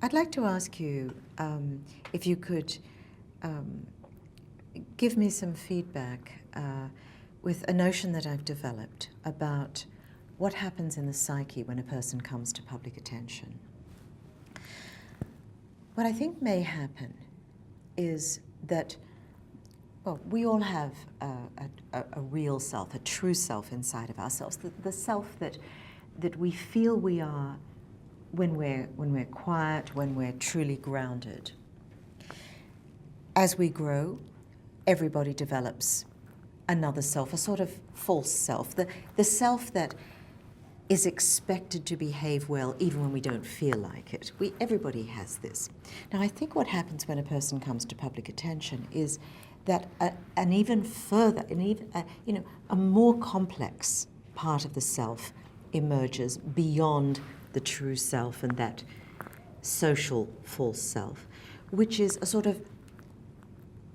I'd like to ask you if you could give me some feedback with a notion that I've developed about what happens in the psyche when a person comes to public attention. What I think may happen is that, well, we all have a real self, a true self inside of ourselves, the self that we feel we are when we're quiet, when we're truly grounded. As we grow, everybody develops another self, a sort of false self, the self that is expected to behave well even when we don't feel like it. Everybody has this. Now, I think what happens when a person comes to public attention is that an even further, a more complex part of the self emerges beyond the true self and that social false self, which is a sort of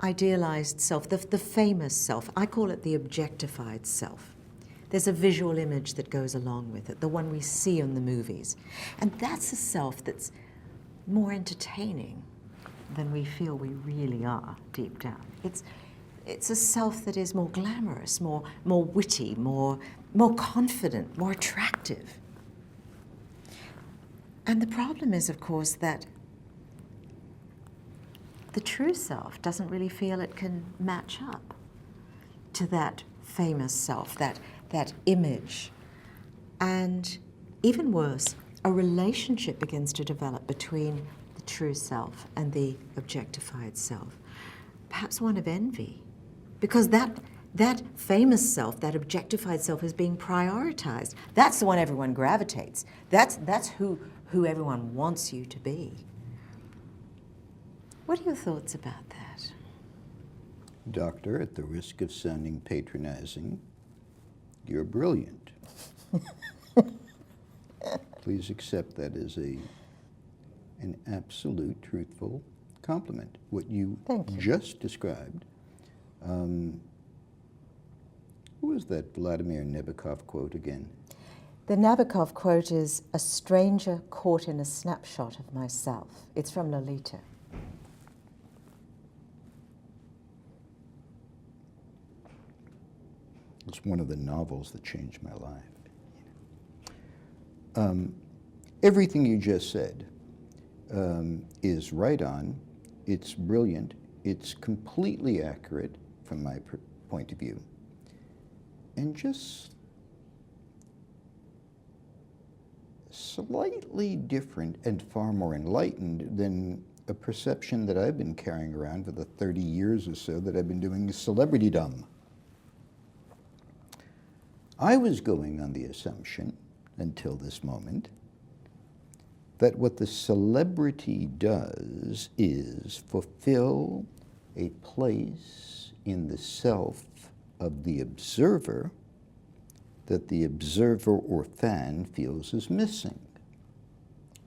idealized self, the famous self. I call it the objectified self. There's a visual image that goes along with it, the one we see in the movies. And that's a self that's more entertaining than we feel we really are deep down. It's a self that is more glamorous, more witty, more confident, more attractive. And the problem is, of course, that the true self doesn't really feel it can match up to that famous self, that image. And even worse, a relationship begins to develop between the true self and the objectified self, perhaps one of envy, because that famous self, that objectified self, is being prioritized. That's the one everyone gravitates. That's who everyone wants you to be. What are your thoughts about that? Doctor, at the risk of sounding patronizing, you're brilliant. Please accept that as an absolute, truthful compliment. What you just described, who was that Vladimir Nabokov quote again? The Nabokov quote is, "A stranger caught in a snapshot of myself." It's from Lolita. It's one of the novels that changed my life. Everything you just said is right on. It's brilliant. It's completely accurate from my point of view. And just slightly different and far more enlightened than a perception that I've been carrying around for the 30 years or so that I've been doing celebritydom. I was going on the assumption, until this moment, that what the celebrity does is fulfill a place in the self of the observer that the observer or fan feels is missing.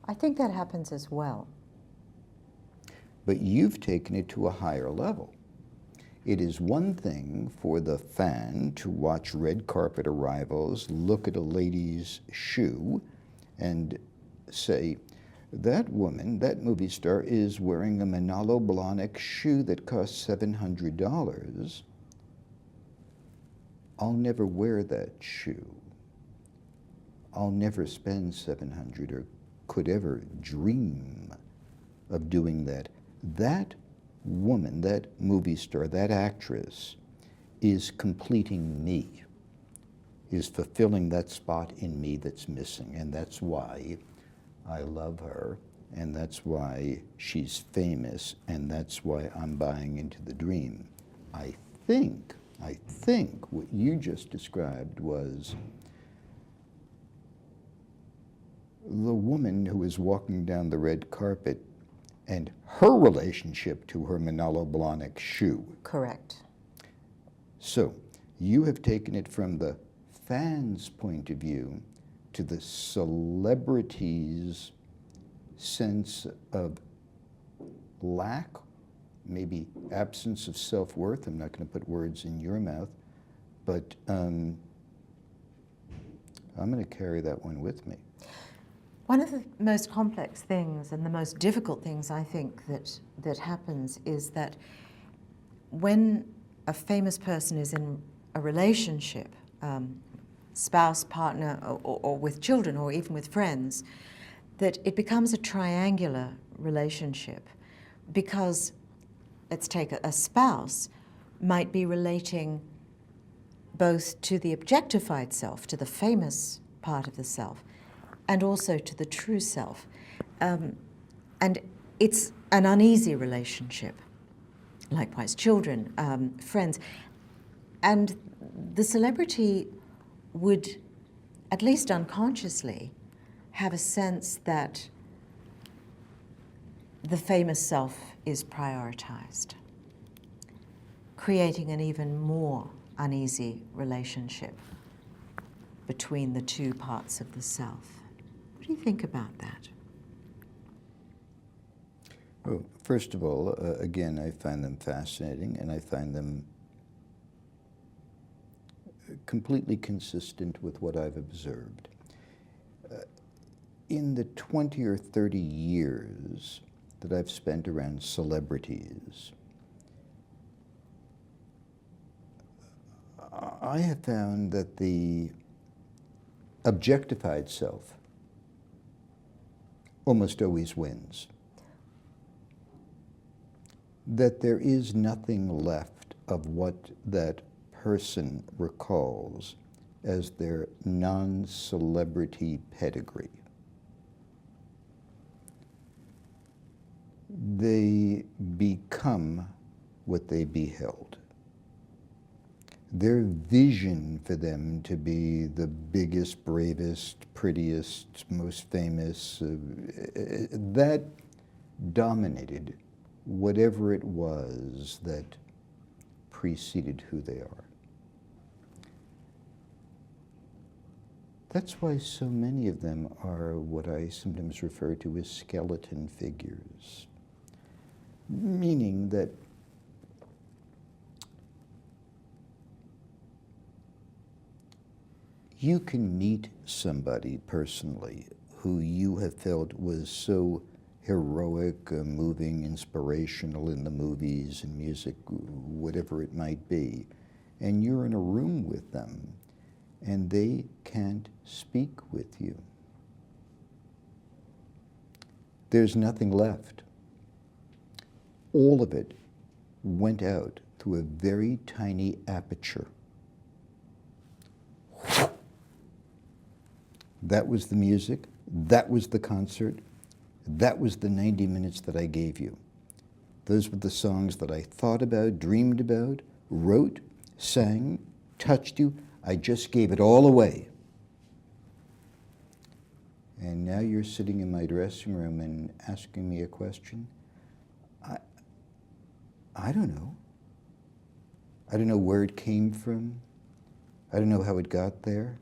I think that happens as well. But you've taken it to a higher level. It is one thing for the fan to watch red carpet arrivals, look at a lady's shoe, and say, that woman, that movie star, is wearing a Manolo Blahnik shoe that costs $700. I'll never wear that shoe. I'll never spend $700 or could ever dream of doing that. That woman, that movie star, that actress is completing me, is fulfilling that spot in me that's missing. And that's why I love her, and that's why she's famous, and that's why I'm buying into the dream. I think what you just described was the woman who is walking down the red carpet and her relationship to her Manolo Blahnik shoe. Correct. So you have taken it from the fan's point of view to the celebrity's sense of lack, maybe absence of self-worth. I'm not going to put words in your mouth, but I'm going to carry that one with me. One of the most complex things and the most difficult things I think that happens is that when a famous person is in a relationship, spouse, partner, or with children, or even with friends, that it becomes a triangular relationship because, let's take a spouse, might be relating both to the objectified self, to the famous part of the self, and also to the true self. And it's an uneasy relationship. Likewise, children, friends. And the celebrity would, at least unconsciously, have a sense that the famous self is prioritized, creating an even more uneasy relationship between the two parts of the self. What do you think about that? Well, first of all, again, I find them fascinating, and I find them completely consistent with what I've observed. In the 20 or 30 years that I've spent around celebrities, I have found that the objectified self almost always wins. That there is nothing left of what that person recalls as their non-celebrity pedigree. They become what they beheld. Their vision for them to be the biggest, bravest, prettiest, most famous, that dominated whatever it was that preceded who they are. That's why so many of them are what I sometimes refer to as skeleton figures, meaning that you can meet somebody personally who you have felt was so heroic, moving, inspirational in the movies and music, whatever it might be, and you're in a room with them and they can't speak with you. There's nothing left. All of it went out through a very tiny aperture. That was the music, that was the concert, that was the 90 minutes that I gave you. Those were the songs that I thought about, dreamed about, wrote, sang, touched you. I just gave it all away. And now you're sitting in my dressing room and asking me a question. I don't know. I don't know where it came from. I don't know how it got there.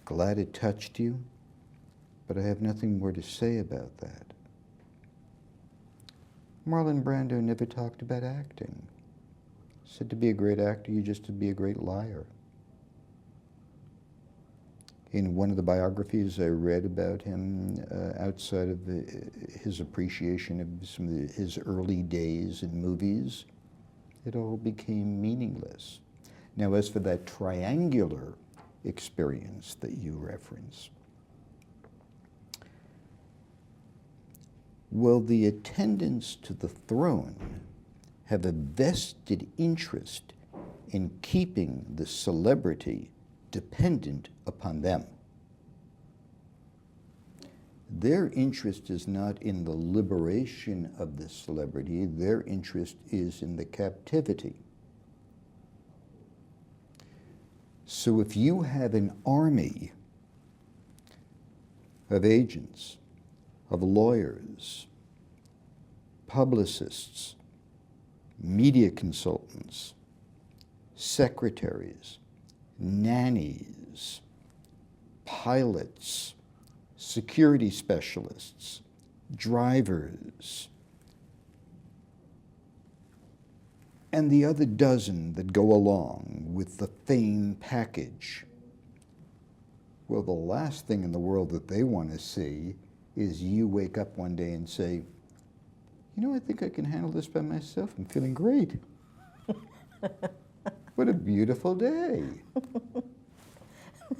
Glad it touched you, but I have nothing more to say about that. Marlon Brando never talked about acting. Said to be a great actor, you just to be a great liar. In one of the biographies I read about him, outside of his appreciation of some of his early days in movies, it all became meaningless. Now, as for that triangular experience that you reference, well, the attendants to the throne have a vested interest in keeping the celebrity dependent upon them. Their interest is not in the liberation of the celebrity, their interest is in the captivity. So if you have an army of agents, of lawyers, publicists, media consultants, secretaries, nannies, pilots, security specialists, drivers, and the other dozen that go along with the fame package, Well, the last thing in the world that they want to see is you wake up one day and say, you know, I think I can handle this by myself. I'm feeling great. What a beautiful day.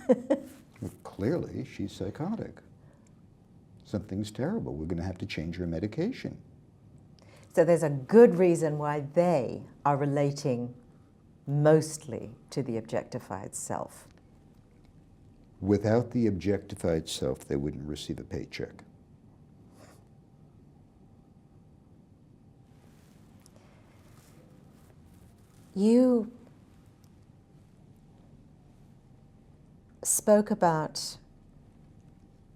Well, clearly, she's psychotic. Something's terrible. We're going to have to change her medication. So there's a good reason why they are relating mostly to the objectified self. Without the objectified self, they wouldn't receive a paycheck. You spoke about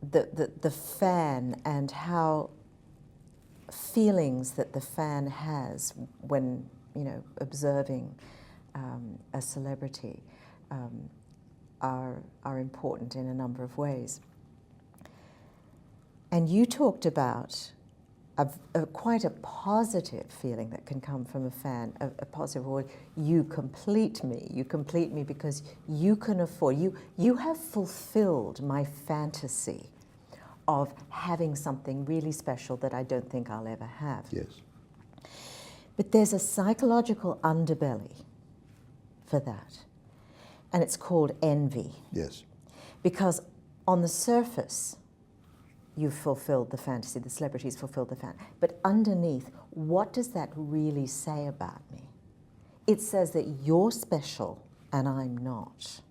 the fan and how feelings that the fan has when, you know, observing a celebrity are important in a number of ways. And you talked about quite a positive feeling that can come from a fan, a positive word. You complete me because you can afford, you have fulfilled my fantasy of having something really special that I don't think I'll ever have. Yes. But there's a psychological underbelly for that, and it's called envy. Yes. Because on the surface, you've fulfilled the fantasy, the celebrities fulfilled the fantasy. But underneath, what does that really say about me? It says that you're special and I'm not.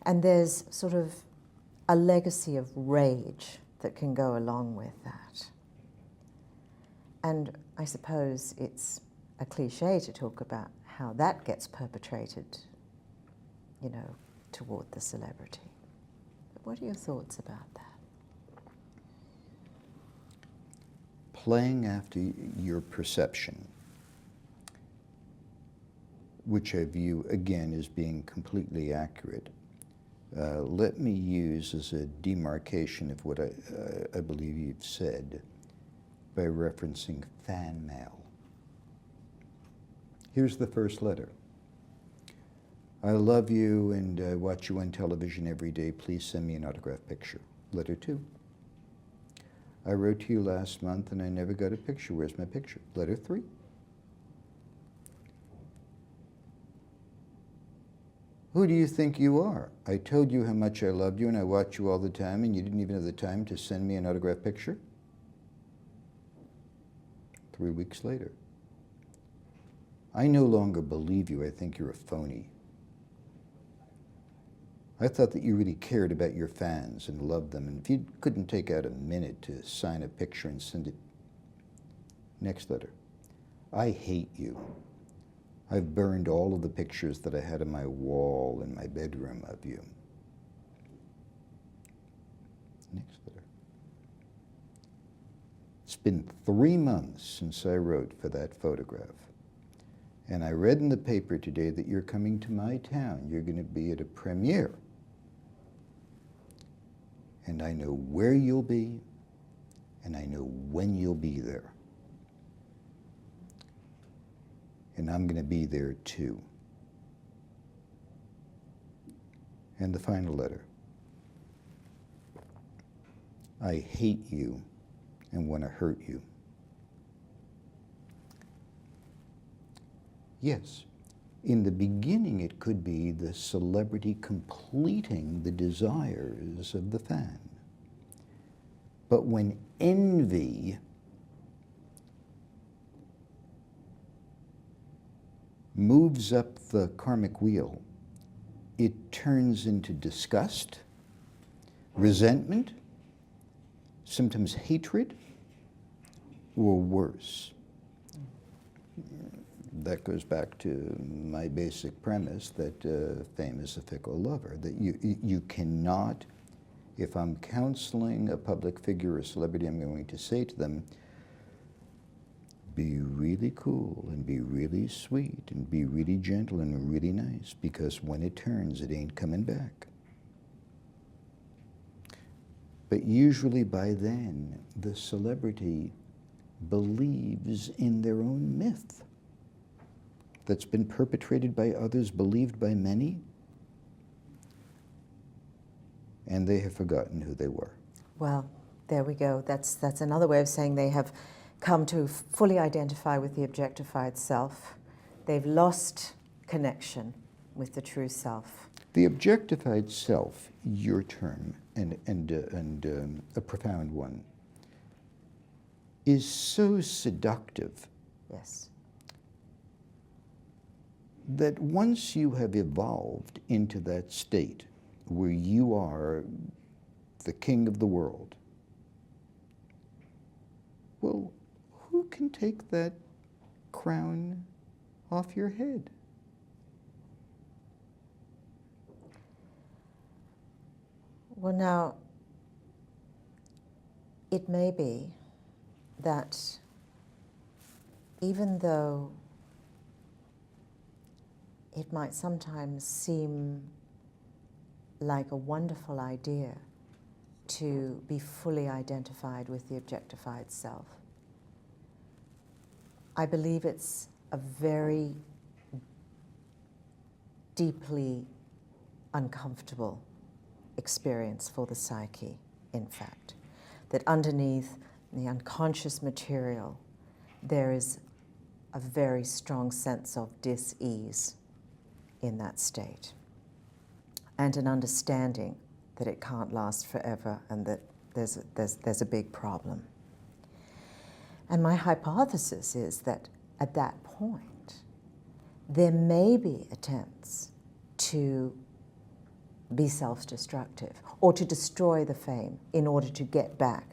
And there's sort of a legacy of rage that can go along with that. And I suppose it's a cliche to talk about how that gets perpetrated, you know, toward the celebrity. But what are your thoughts about that? Playing after your perception, which I view, again, as being completely accurate, let me use as a demarcation of what I believe you've said by referencing fan mail. Here's the first letter. I love you and I watch you on television every day. Please send me an autographed picture. Letter 2. I wrote to you last month and I never got a picture. Where's my picture? Letter 3. Who do you think you are? I told you how much I loved you and I watch you all the time and you didn't even have the time to send me an autographed picture? 3 weeks later. I no longer believe you. I think you're a phony. I thought that you really cared about your fans and loved them, and if you couldn't take out a minute to sign a picture and send it. Next letter. I hate you. I've burned all of the pictures that I had on my wall in my bedroom of you. Next letter. It's been 3 months since I wrote for that photograph. And I read in the paper today that you're coming to my town. You're going to be at a premiere. And I know where you'll be, and I know when you'll be there. And I'm going to be there too. And the final letter. I hate you and want to hurt you. Yes, in the beginning it could be the celebrity completing the desires of the fan. But when envy moves up the karmic wheel, it turns into disgust, resentment, sometimes hatred, or worse. That goes back to my basic premise that fame is a fickle lover, that you cannot, if I'm counseling a public figure or a celebrity, I'm going to say to them, be really cool and be really sweet and be really gentle and really nice, because when it turns, it ain't coming back. But usually by then, the celebrity believes in their own myth that's been perpetrated by others, believed by many. and they have forgotten who they were. Well, there we go. That's another way of saying they have come to fully identify with the objectified self. They've lost connection with the true self. The objectified self, your term, and a profound one, is so seductive. Yes. That once you have evolved into that state where you are the king of the world, well, who can take that crown off your head? Well, now, it may be that even though it might sometimes seem like a wonderful idea to be fully identified with the objectified self, I believe it's a very deeply uncomfortable experience for the psyche, in fact. That underneath the unconscious material, there is a very strong sense of dis-ease in that state, and an understanding that it can't last forever and that there's a big problem. And my hypothesis is that at that point, there may be attempts to be self-destructive or to destroy the fame in order to get back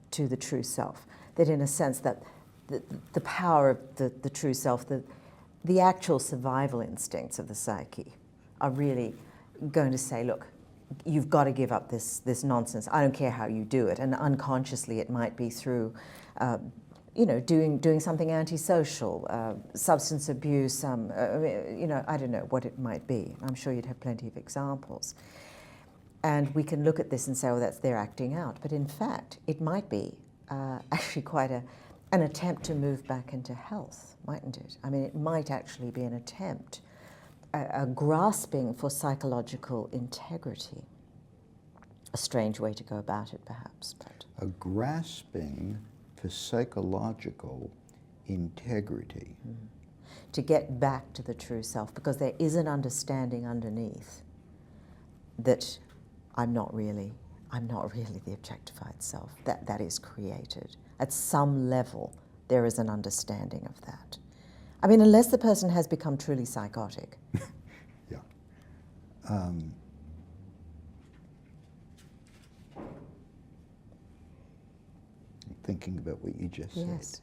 to the true self. That in a sense that the power of the true self, the actual survival instincts of the psyche are really going to say, look, you've got to give up this nonsense. I don't care how you do it. And unconsciously it might be through doing something antisocial, substance abuse, I don't know what it might be. I'm sure you'd have plenty of examples. And we can look at this and say, oh, that's their acting out. But in fact, it might be actually quite an attempt to move back into health, mightn't it? I mean, it might actually be an attempt, a grasping for psychological integrity. A strange way to go about it, perhaps. But A grasping for psychological integrity. to get back to the true self, because there is an understanding underneath that I'm not really the objectified self. That is created. At some level, there is an understanding of that. I mean, unless the person has become truly psychotic. Yeah. Thinking about what you just said. Yes.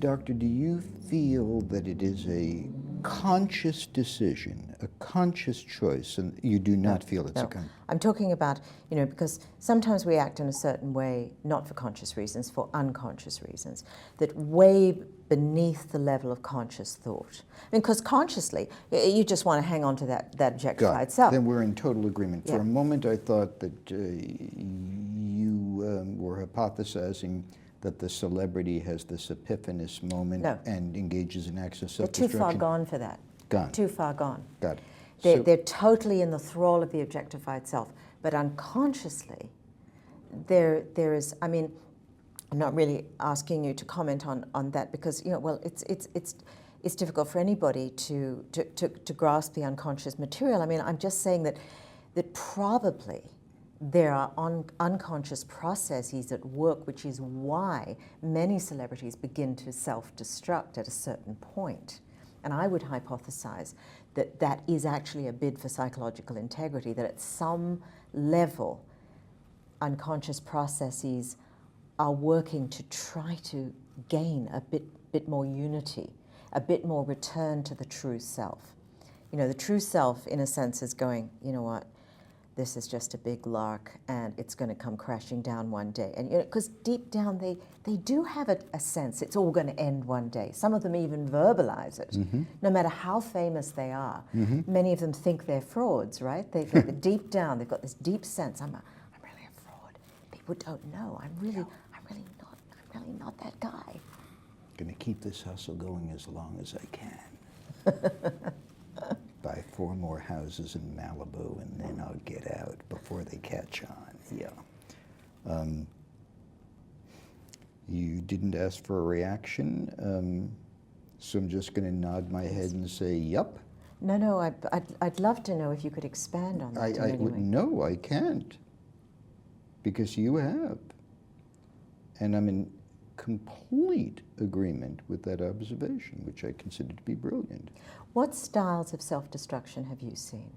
Doctor, do you feel that it is a conscious decision, a conscious choice, and you do not feel it's No. I'm talking about, because sometimes we act in a certain way, not for conscious reasons, for unconscious reasons, that way beneath the level of conscious thought. I mean, because consciously, you just want to hang on to that objectified self. Then we're in total agreement. Yeah. For a moment, I thought that you were hypothesizing that the celebrity has this epiphanous moment and engages in acts of self-destruction. They're too far gone for that. Gone. Too far gone. Got it. They're totally in the thrall of the objectified self. But unconsciously, there is, I mean, I'm not really asking you to comment on that because, it's difficult for anybody to grasp the unconscious material. I mean, I'm just saying that probably there are unconscious processes at work, which is why many celebrities begin to self-destruct at a certain point. And I would hypothesize that is actually a bid for psychological integrity, that at some level, unconscious processes are working to try to gain a bit more unity, a bit more return to the true self. The true self, in a sense, is going, you know what? This is just a big lark, and it's going to come crashing down one day. And because deep down they do have a sense it's all going to end one day. Some of them even verbalize it, no matter how famous they are. Many of them think they're frauds, right? Deep down they've got this deep sense. I'm really a fraud. People don't know. I'm really not that guy. Going to keep this hustle going as long as I can. Buy 4 more houses in Malibu, and then I'll get out before they catch on. Yeah. You didn't ask for a reaction, so I'm just going to nod my head and say, yup. No, I'd love to know if you could expand on that in any way. No, I can't, because you have. And I'm in complete agreement with that observation, which I consider to be brilliant. What styles of self-destruction have you seen?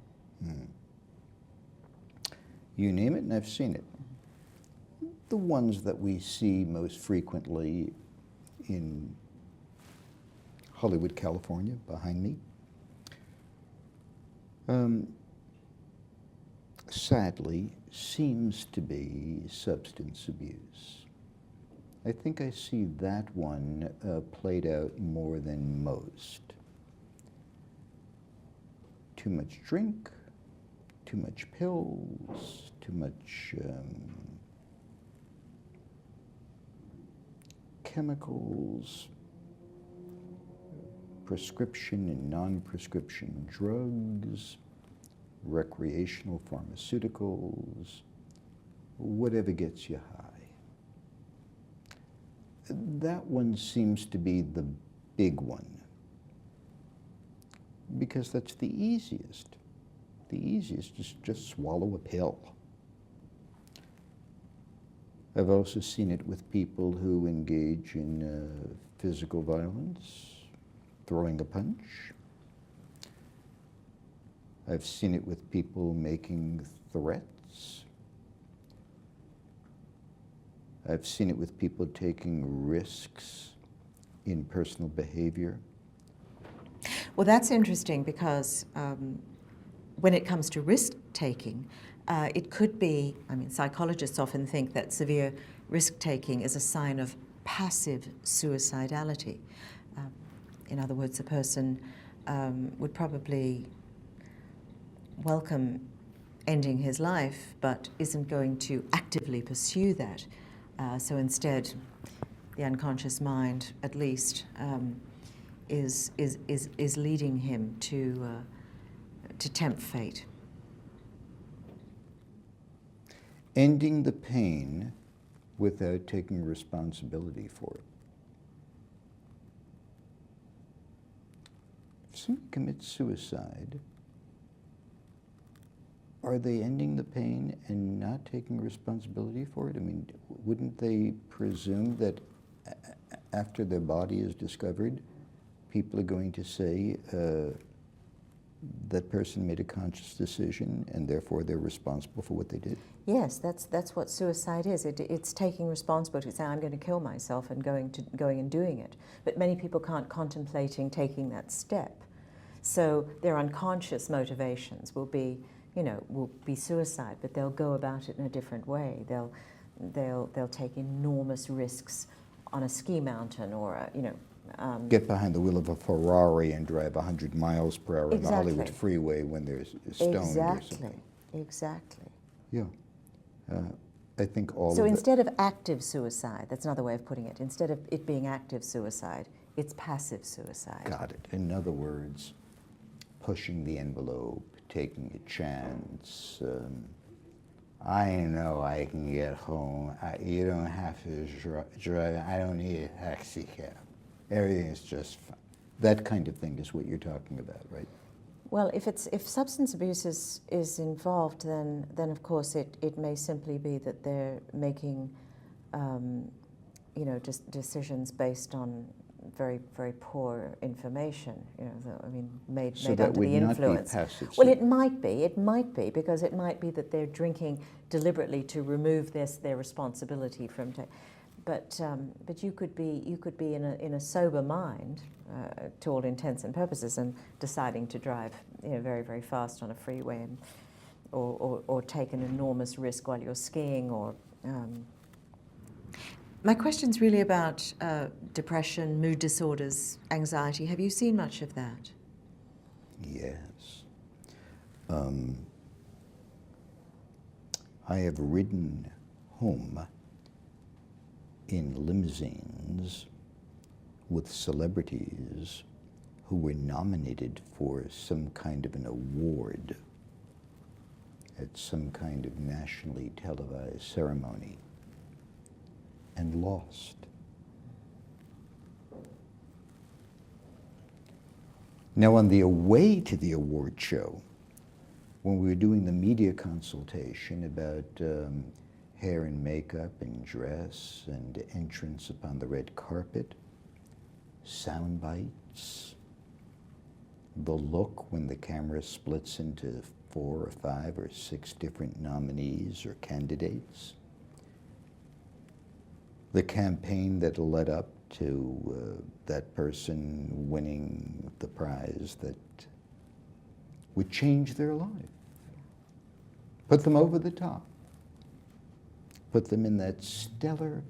You name it, and I've seen it. The ones that we see most frequently in Hollywood, California, behind me. Sadly, seems to be substance abuse. I think I see that one played out more than most. Too much drink, too much pills, too much chemicals, prescription and non-prescription drugs, recreational pharmaceuticals, whatever gets you high. That one seems to be the big one, because that's the easiest. The easiest is just swallow a pill. I've also seen it with people who engage in physical violence, throwing a punch. I've seen it with people making threats. I've seen it with people taking risks in personal behavior. Well, that's interesting because when it comes to risk-taking, it could be, I mean, psychologists often think that severe risk-taking is a sign of passive suicidality. In other words, a person would probably welcome ending his life, but isn't going to actively pursue that. So instead, the unconscious mind, at least, is leading him to tempt fate. Ending the pain without taking responsibility for it. If somebody commits suicide, are they ending the pain and not taking responsibility for it? I mean, wouldn't they presume that after their body is discovered, people are going to say that person made a conscious decision and therefore they're responsible for what they did? Yes, that's what suicide is. It's taking responsibility. It's saying, I'm going to kill myself and going and doing it. But many people can't contemplating taking that step. So their unconscious motivations will be suicide, but they'll go about it in a different way. They'll take enormous risks on a ski mountain or get behind the wheel of a Ferrari and drive 100 miles per hour on the Hollywood freeway when there's stoned or something. Exactly. Yeah. I think all So of instead of active suicide, that's another way of putting it, instead of it being active suicide, it's passive suicide. Got it. In other words, pushing the envelope, taking a chance. I know I can get home. You don't have to drive. I don't need a taxi cab. Everything is just fine. That kind of thing is what you're talking about, right? Well, if substance abuse is involved, then of course it may simply be that they're making, just decisions based on very, very poor information. Made So under that would the not be influence. passive. Well, it might be because it might be that they're drinking deliberately to remove their responsibility from. But you could be in a sober mind, to all intents and purposes, and deciding to drive very, very fast on a freeway, or take an enormous risk while you're skiing. Or my question's really about depression, mood disorders, anxiety. Have you seen much of that? Yes. I have ridden home in limousines with celebrities who were nominated for some kind of an award at some kind of nationally televised ceremony and lost. Now, on the way to the award show, when we were doing the media consultation about hair and makeup and dress and entrance upon the red carpet, sound bites, the look when the camera splits into 4 or 5 or 6 different nominees or candidates, the campaign that led up to that person winning the prize that would change their life, put them over the top, put them in that stellar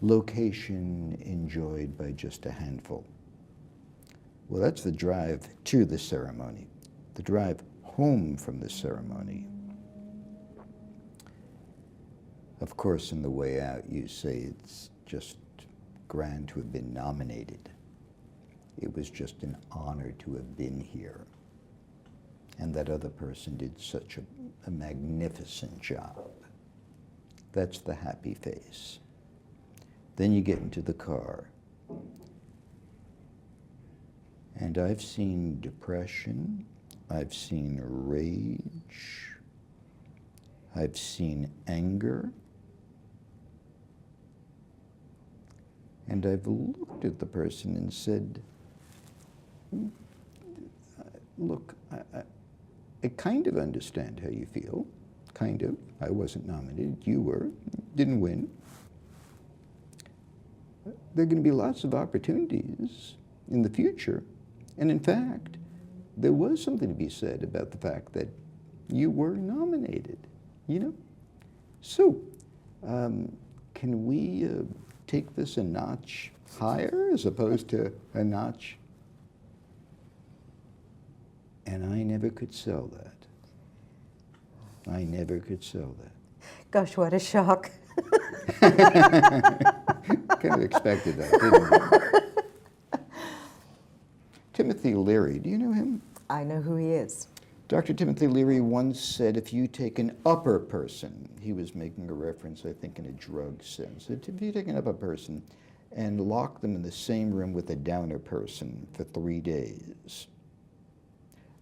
location enjoyed by just a handful. Well, that's the drive to the ceremony, the drive home from the ceremony. Of course, on the way out, you say it's just grand to have been nominated. It was just an honor to have been here. And that other person did such a magnificent job. That's the happy face. Then you get into the car. And I've seen depression, I've seen rage, I've seen anger, and I've looked at the person and said, look, I kind of understand how you feel, kind of. I wasn't nominated, you were, didn't win. There are going to be lots of opportunities in the future. And in fact, there was something to be said about the fact that you were nominated, you know? So, can we take this a notch higher as opposed to a notch? And I never could sell that. I never could sell that. Gosh, what a shock. Kind of expected that, didn't you? Timothy Leary, do you know him? I know who he is. Dr. Timothy Leary once said, if you take an upper person, he was making a reference, I think, in a drug sense, that if you take an upper person and lock them in the same room with a downer person for 3 days,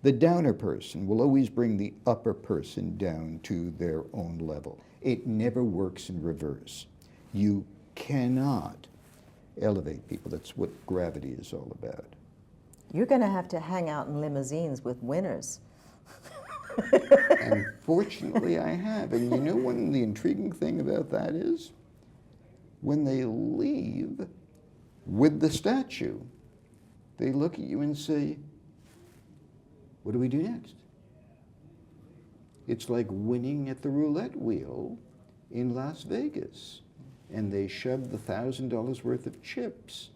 the downer person will always bring the upper person down to their own level. It never works in reverse. You cannot elevate people. That's what gravity is all about. You're going to have to hang out in limousines with winners. And fortunately I have. And you know what the intriguing thing about that is? When they leave with the statue, they look at you and say, what do we do next? It's like winning at the roulette wheel in Las Vegas. And they shove the $1,000 worth of chips.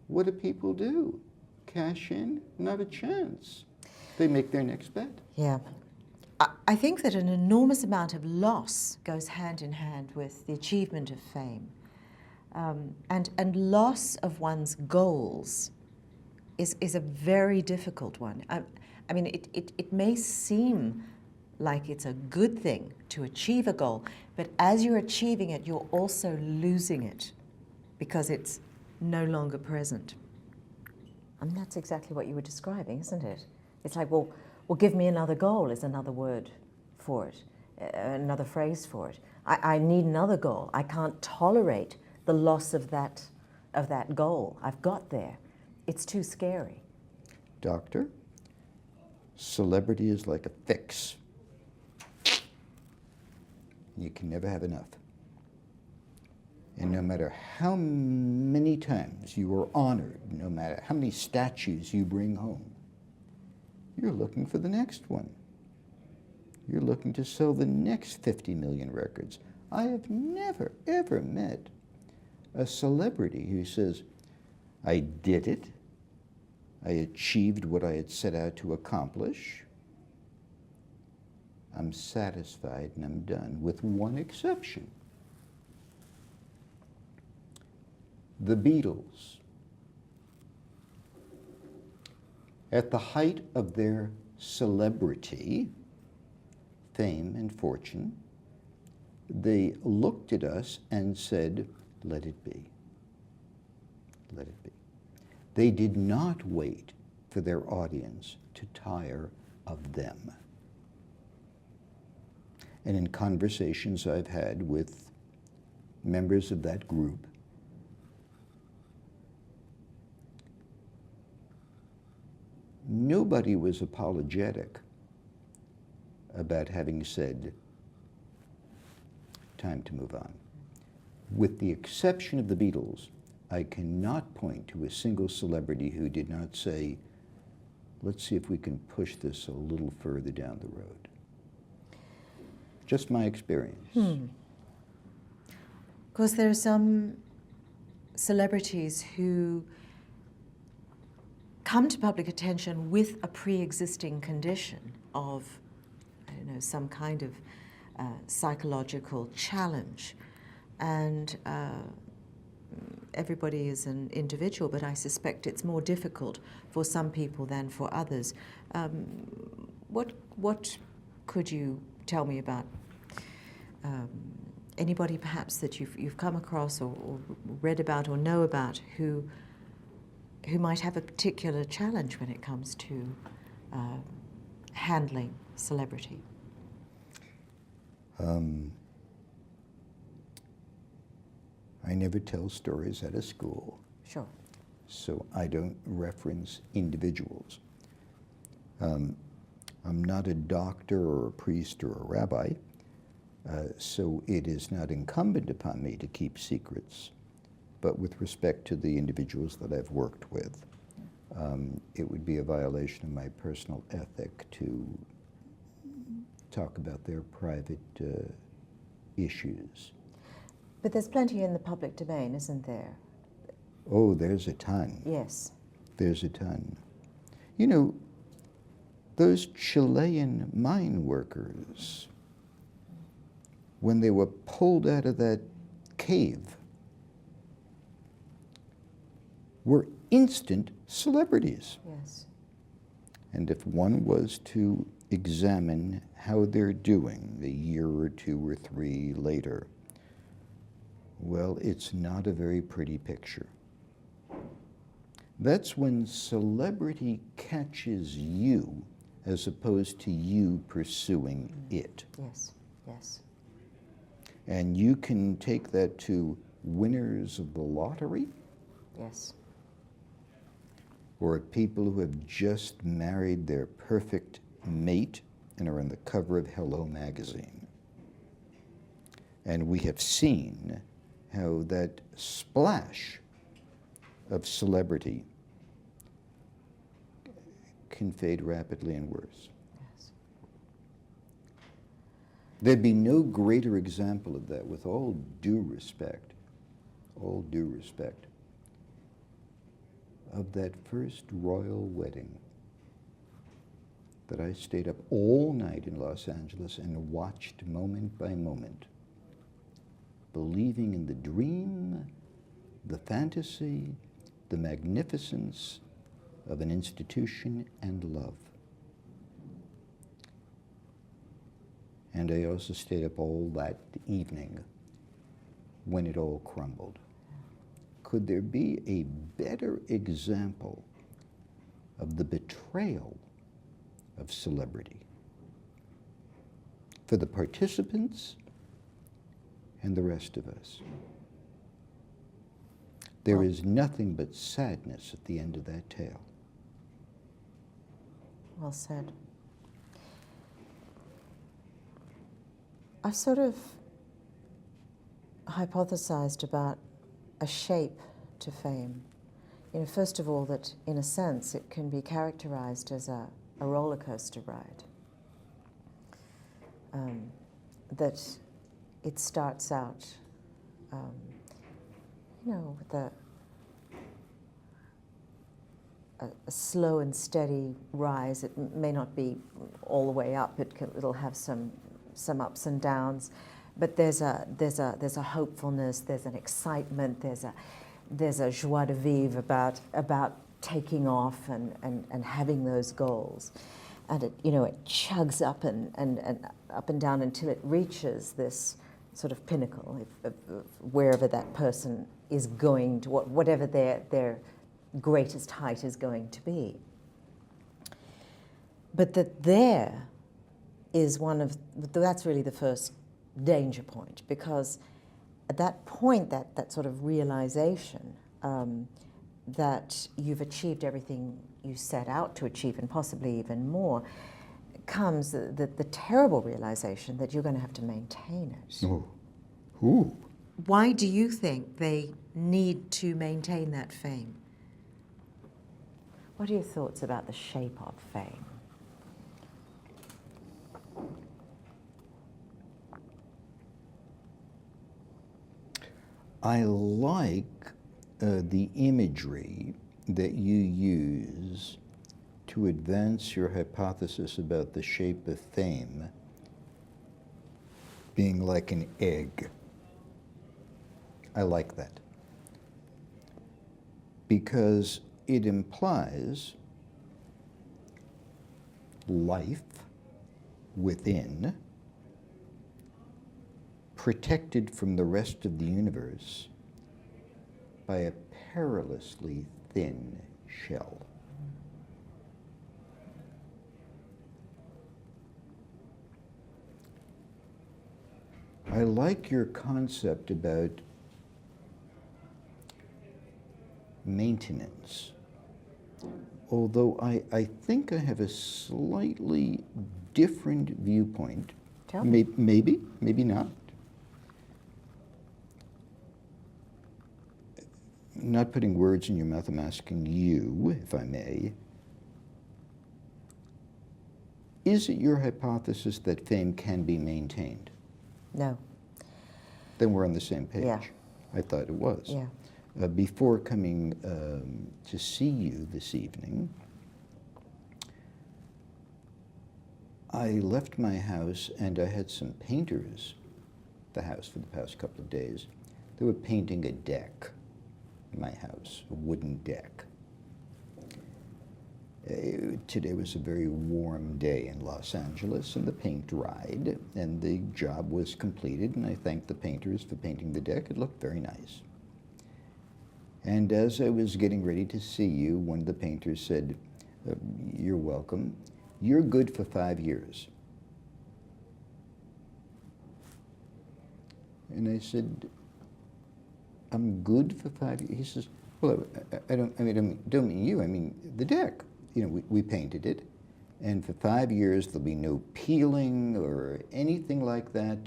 What do people do? Cash in? Not a chance. They make their next bet. Yeah. I think that an enormous amount of loss goes hand in hand with the achievement of fame. And loss of one's goals is a very difficult one. I mean, it may seem like it's a good thing to achieve a goal, but as you're achieving it, you're also losing it because it's no longer present. And that's exactly what you were describing, isn't it? It's like, well, give me another goal is another word for it, another phrase for it. I need another goal. I can't tolerate the loss of that goal I've got there. It's too scary. Doctor, celebrity is like a fix. You can never have enough. And no matter how many times you are honored, no matter how many statues you bring home, you're looking for the next one. You're looking to sell the next 50 million records. I have never, ever met a celebrity who says, I did it, I achieved what I had set out to accomplish, I'm satisfied and I'm done, with one exception. The Beatles at the height of their celebrity, fame and fortune, they looked at us and said, let it be. Let it be. They did not wait for their audience to tire of them. And in conversations I've had with members of that group, nobody was apologetic about having said, time to move on. With the exception of the Beatles, I cannot point to a single celebrity who did not say, let's see if we can push this a little further down the road. Just my experience. Because there are some celebrities who come to public attention with a pre-existing condition of, I don't know, some kind of psychological challenge. And everybody is an individual, but I suspect it's more difficult for some people than for others. What could you tell me about anybody perhaps that you've come across or read about or know about who might have a particular challenge when it comes to handling celebrity? I never tell stories at a school. Sure. So I don't reference individuals. I'm not a doctor or a priest or a rabbi, so it is not incumbent upon me to keep secrets. But with respect to the individuals that I've worked with, it would be a violation of my personal ethic to talk about their private issues. But there's plenty in the public domain, isn't there? Oh, there's a ton. Yes. There's a ton. You know, those Chilean mine workers, when they were pulled out of that cave, were instant celebrities. Yes. And if one was to examine how they're doing a year or two or three later, well, it's not a very pretty picture. That's when celebrity catches you as opposed to you pursuing it. Yes, yes. And you can take that to winners of the lottery, Yes. or people who have just married their perfect mate and are on the cover of Hello magazine. And we have seen how that splash of celebrity can fade rapidly and worse. Yes. There'd be no greater example of that, with all due respect, of that first royal wedding that I stayed up all night in Los Angeles and watched moment by moment, believing in the dream, the fantasy, the magnificence of an institution and love. And I also stayed up all that evening when it all crumbled. Could there be a better example of the betrayal of celebrity for the participants and the rest of us? There is nothing but sadness at the end of that tale. Well said. I've sort of hypothesized about a shape to fame. You know, first of all, that in a sense it can be characterized as a roller coaster ride. That it starts out, you know, with a slow and steady rise. It may not be all the way up. It'll have some ups and downs, but there's a hopefulness. There's an excitement. There's a joie de vivre about taking off and having those goals. And it, it chugs up and up and down until it reaches this sort of pinnacle of wherever that person is going to, whatever their greatest height is going to be. But there is that's really the first danger point, because at that point, that sort of realization that you've achieved everything you set out to achieve, and possibly even more, comes the terrible realization that you're going to have to maintain it. Oh. Ooh. Why do you think they need to maintain that fame? What are your thoughts about the shape of fame? I like the imagery that you use to advance your hypothesis about the shape of fame being like an egg. I like that. Because it implies life within, protected from the rest of the universe by a perilously thin shell. I like your concept about maintenance, although I think I have a slightly different viewpoint. Tell me. Maybe not. Not putting words in your mouth, I'm asking you, if I may. Is it your hypothesis that fame can be maintained? No. Then we're on the same page. Yeah. I thought it was. Yeah. Before coming to see you this evening, I left my house and I had some painters at the house for the past couple of days. They were painting a deck in my house, a wooden deck. Today was a very warm day in Los Angeles, and the paint dried, and the job was completed, and I thanked the painters for painting the deck. It looked very nice. And as I was getting ready to see you, one of the painters said, "You're welcome. You're good for 5 years." And I said, "I'm good for 5 years?" He says, "Well, I don't mean you. I mean the deck. You know, we painted it, and for 5 years there'll be no peeling or anything like that.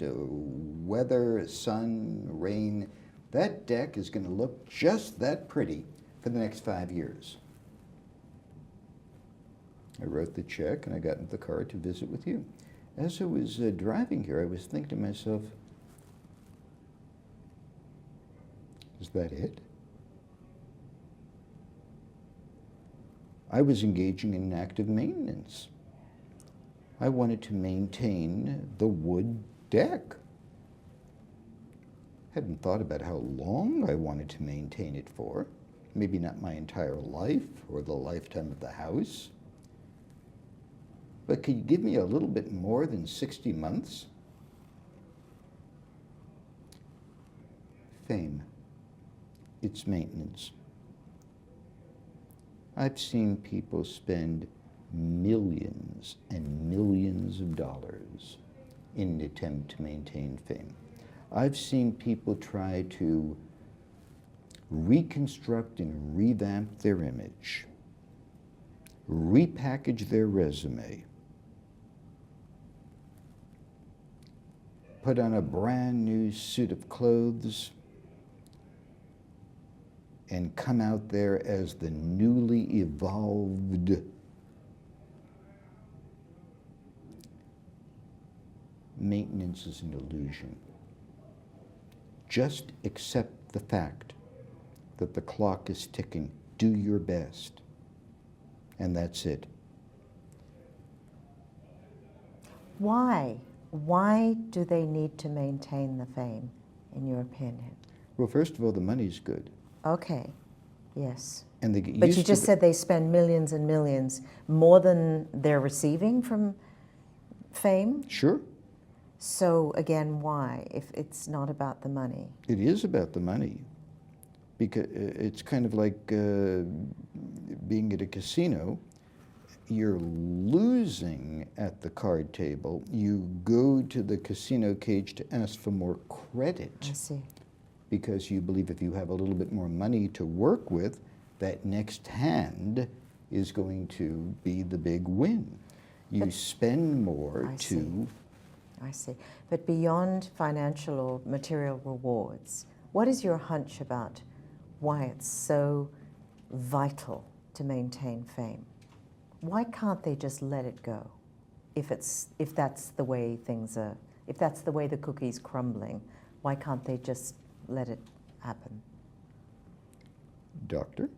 Weather, sun, rain. That deck is going to look just that pretty for the next 5 years." I wrote the check and I got into the car to visit with you. As I was driving here, I was thinking to myself, is that it? I was engaging in active maintenance. I wanted to maintain the wood deck. Hadn't thought about how long I wanted to maintain it for. Maybe not my entire life or the lifetime of the house. But could you give me a little bit more than 60 months? Fame. It's maintenance. I've seen people spend millions and millions of dollars in an attempt to maintain fame. I've seen people try to reconstruct and revamp their image, repackage their resume, put on a brand new suit of clothes, and come out there as the newly evolved maintenance is an illusion. Just accept the fact that the clock is ticking. Do your best. And that's it. Why? Why do they need to maintain the fame, in your opinion? Well, first of all, the money's good. Okay. Yes. And they get But used you to just the- said they spend millions and millions, more than they're receiving from fame. Sure, So again, why, if it's not about the money? it is about the money. Because it's kind of like being at a casino. You're losing at the card table. You go to the casino cage to ask for more credit. I see. Because you believe if you have a little bit more money to work with, that next hand is going to be the big win. You spend more to... I see. But beyond financial or material rewards, what is your hunch about why it's so vital to maintain fame? Why can't they just let it go? If that's the way things are, if that's the way the cookie's crumbling, why can't they just let it happen? Doctor,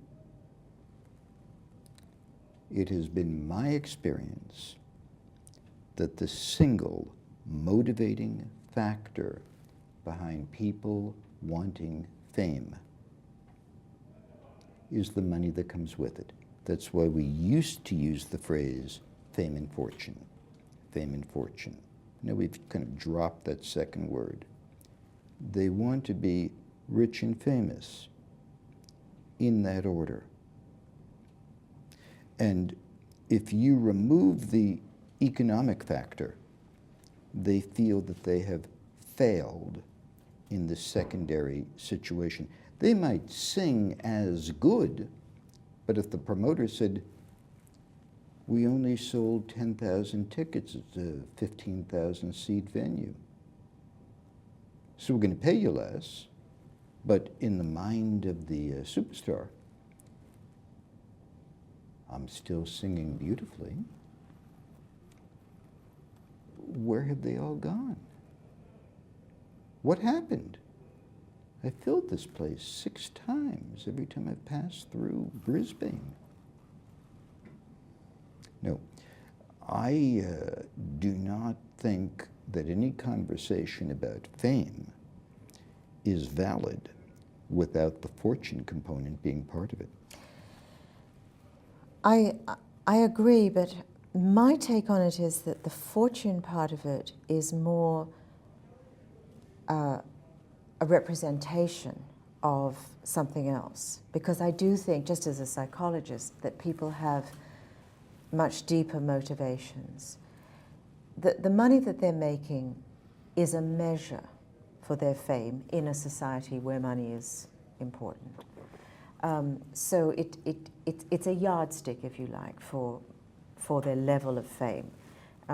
it has been my experience that the single motivating factor behind people wanting fame is the money that comes with it. That's why we used to use the phrase fame and fortune, fame and fortune. Now we've kind of dropped that second word. They want to be rich and famous in that order. And if you remove the economic factor, they feel that they have failed in the secondary situation. They might sing as good, but if the promoter said, we only sold 10,000 tickets at a 15,000 seat venue, so we're going to pay you less, but in the mind of the superstar, I'm still singing beautifully. Where have they all gone? What happened? I filled this place 6 times every time I passed through Brisbane. No, I do not think that any conversation about fame is valid without the fortune component being part of it. I agree, but my take on it is that the fortune part of it is more a representation of something else. Because I do think, just as a psychologist, that people have much deeper motivations. The money that they're making is a measure for their fame in a society where money is important. So it's a yardstick, if you like, for their level of fame.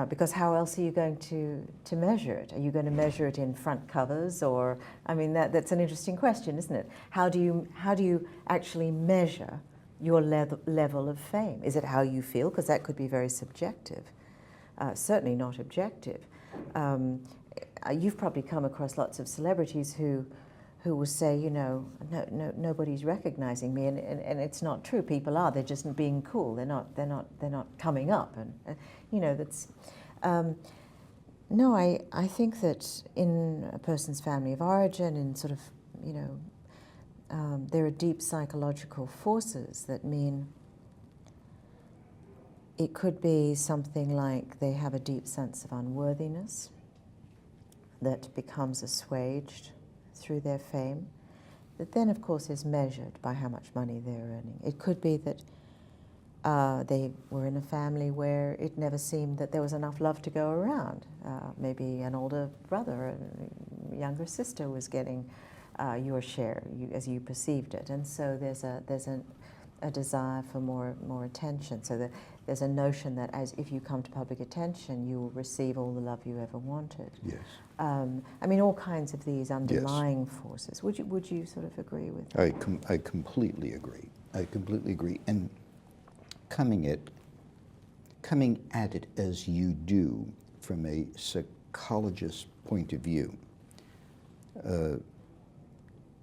Because how else are you going to measure it? Are you going to measure it in front covers, or, I mean, that's an interesting question, isn't it? How do you actually measure your level of fame? Is it how you feel? Because that could be very subjective. Certainly not objective. You've probably come across lots of celebrities who will say, you know, nobody's recognizing me, and it's not true. People are. They're just being cool. They're not coming up, and you know, that's. No, I think that in a person's family of origin, in sort of, you know, there are deep psychological forces that mean it could be something like they have a deep sense of unworthiness that becomes assuaged through their fame, that then of course is measured by how much money they're earning. It could be that they were in a family where it never seemed that there was enough love to go around. Maybe an older brother or a younger sister was getting your share as you perceived it, and so there's a desire for more attention. So there's a notion that as if you come to public attention, you will receive all the love you ever wanted. Yes. I mean, all kinds of these underlying forces. Would you sort of agree with that? I completely agree. I completely agree. And coming at it as you do from a psychologist's point of view,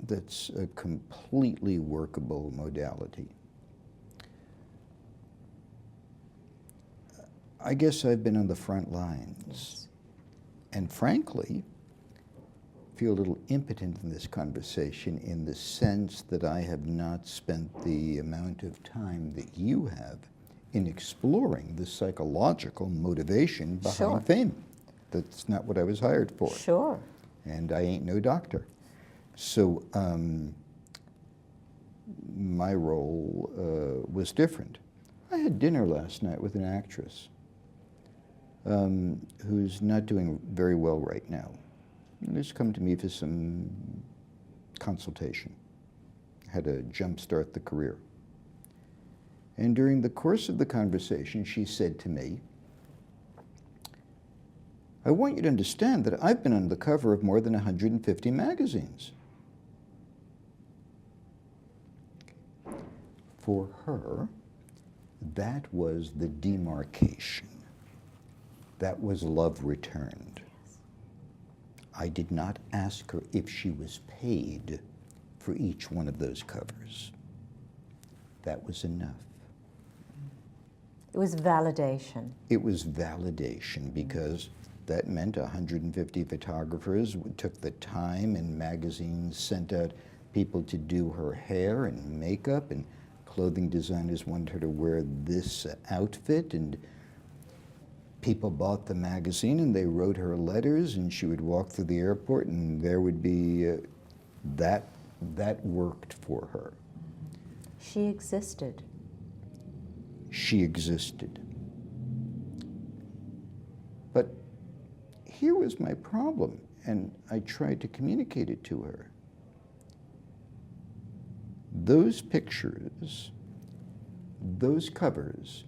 that's a completely workable modality. I guess I've been on the front lines. Yes. And frankly, feel a little impotent in this conversation in the sense that I have not spent the amount of time that you have in exploring the psychological motivation behind Sure. fame. That's not what I was hired for. Sure. And I ain't no doctor. So my role was different. I had dinner last night with an actress who's not doing very well right now. She's come to me for some consultation, how to jumpstart the career. And during the course of the conversation, she said to me, I want you to understand that I've been on the cover of more than 150 magazines. For her, that was the demarcation. That was love returned. I did not ask her if she was paid for each one of those covers. That was enough. It was validation. It was validation because that meant 150 photographers took the time, and magazines sent out people to do her hair and makeup, and clothing designers wanted her to wear this outfit, and people bought the magazine and they wrote her letters, and she would walk through the airport and there would be that worked for her. She existed. She existed. But here was my problem, and I tried to communicate it to her. Those pictures, those covers,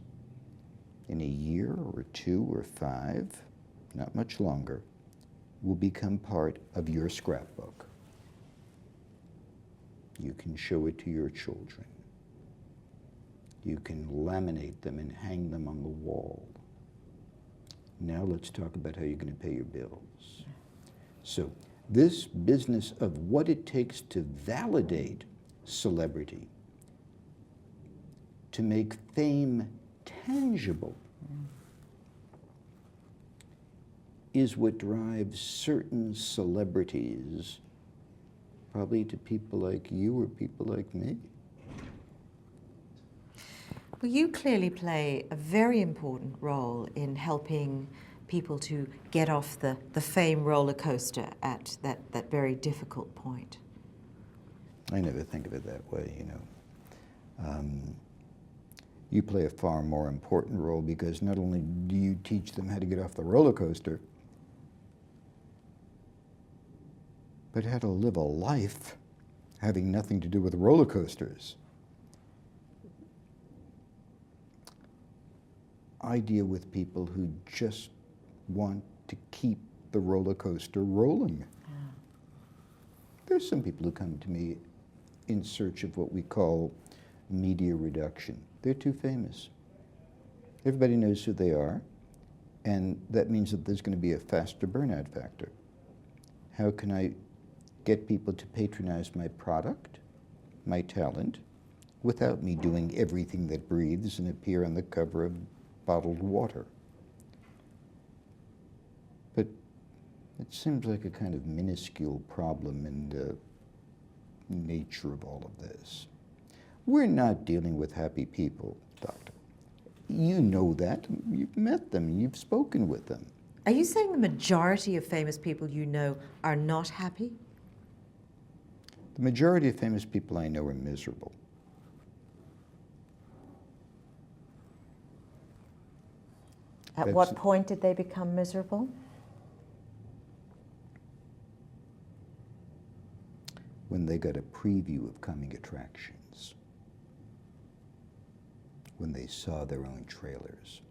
in a year or 2 or 5, not much longer, will become part of your scrapbook. You can show it to your children. You can laminate them and hang them on the wall. Now let's talk about how you're going to pay your bills. So this business of what it takes to validate celebrity, to make fame tangible, is what drives certain celebrities probably to people like you or people like me. Well, you clearly play a very important role in helping people to get off the fame roller coaster at that very difficult point. I never think of it that way, you know. You play a far more important role because not only do you teach them how to get off the roller coaster, but how to live a life having nothing to do with roller coasters. I deal with people who just want to keep the roller coaster rolling. Yeah. There's some people who come to me in search of what we call media reduction. They're too famous. Everybody knows who they are, and that means that there's going to be a faster burnout factor. How can I get people to patronize my product, my talent, without me doing everything that breathes and appear on the cover of bottled water? But it seems like a kind of minuscule problem in the nature of all of this. We're not dealing with happy people, Doctor. You know that. You've met them. You've spoken with them. Are you saying the majority of famous people you know are not happy? The majority of famous people I know are miserable. At what point did they become miserable? When they got a preview of coming attractions. When they saw their own trailers.